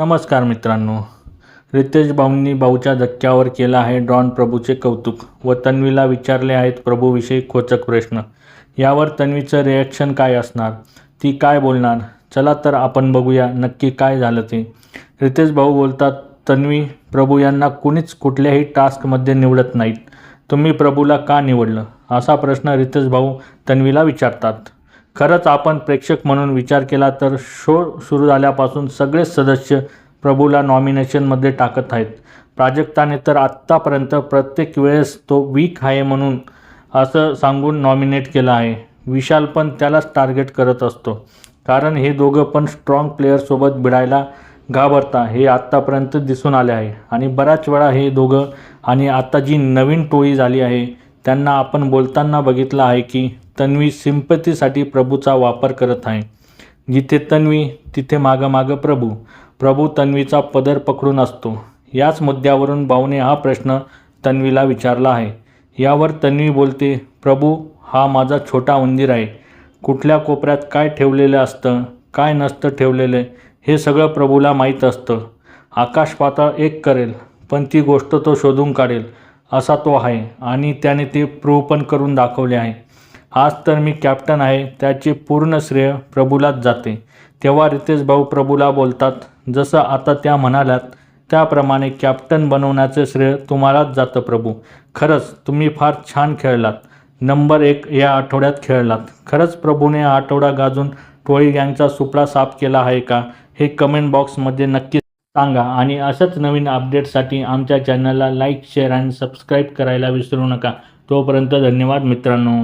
नमस्कार मित्रांनो, रितेश भाऊंनी भाऊच्या धक्क्यावर केलं आहे डॉन प्रभूचे कौतुक व तन्वीला विचारले आहेत प्रभूविषयी खोचक प्रश्न। यावर तन्वीचं रिॲक्शन काय असणार, ती काय बोलणार, चला तर आपण बघूया नक्की काय झालं ते। रितेश भाऊ बोलतात, तन्वी, प्रभू यांना कुणीच कुठल्याही टास्कमध्ये निवडत नाहीत, तुम्ही प्रभूला का निवडलं, असा प्रश्न रितेश भाऊ तन्वीला विचारतात। खरंच आपण प्रेक्षक म्हणून विचार केला तर शो सुरू झाल्यापासून सगळेच सदस्य प्रभूला नॉमिनेशनमध्ये टाकत आहेत। प्राजक्ताने तर आत्तापर्यंत प्रत्येक वेळेस तो वीक आहे म्हणून असं सांगून नॉमिनेट केलं आहे। विशाल पण त्यालाच टार्गेट करत असतो, कारण हे दोघं पण स्ट्रॉंग प्लेयरसोबत भिडायला घाबरता हे आत्तापर्यंत दिसून आले आहे। आणि बऱ्याच वेळा हे दोघं आणि आता जी नवीन टोळी झाली आहे त्यांना आपण बोलताना बघितलं आहे की तन्वी सिंपतीसाठी प्रभूचा वापर करत आहे। जिथे तन्वी तिथे मागं प्रभू तन्वीचा पदर पकडून असतो। याच मुद्द्यावरून भाऊने हा प्रश्न तन्वीला विचारला आहे। यावर तन्वी बोलते, प्रभू हा माझा छोटा उंदीर आहे, कुठल्या कोपऱ्यात काय ठेवलेलं असतं काय नसतं ठेवलेलं हे सगळं प्रभूला माहीत असतं। आकाश पाताळ एक करेल पण ती गोष्ट तो शोधून काढेल असा तो आहे आणि त्याने ते प्रूव्ह पण करून दाखवले आहे। आज तर मी कॅप्टन आहे त्याचे पूर्ण श्रेय प्रभूलाच जाते। तेव्हा रितेश भाऊ प्रभूला बोलतात, जसं आता त्या म्हणाल्यात त्याप्रमाणे कॅप्टन बनवण्याचे श्रेय तुम्हालाच जातं प्रभू। खरंच तुम्ही फार छान खेळलात, नंबर 1 या आठवड्यात खेळलात। खरंच प्रभूने हा आठवडा गाजून टोळी गँगचा सुपडा साफ केला आहे का, हे कमेंट बॉक्समध्ये नक्की सांगा। आणि अशाच नवीन अपडेट्ससाठी आमच्या चॅनलला लाईक, शेअर आणि सबस्क्राईब करायला विसरू नका। तोपर्यंत धन्यवाद मित्रांनो।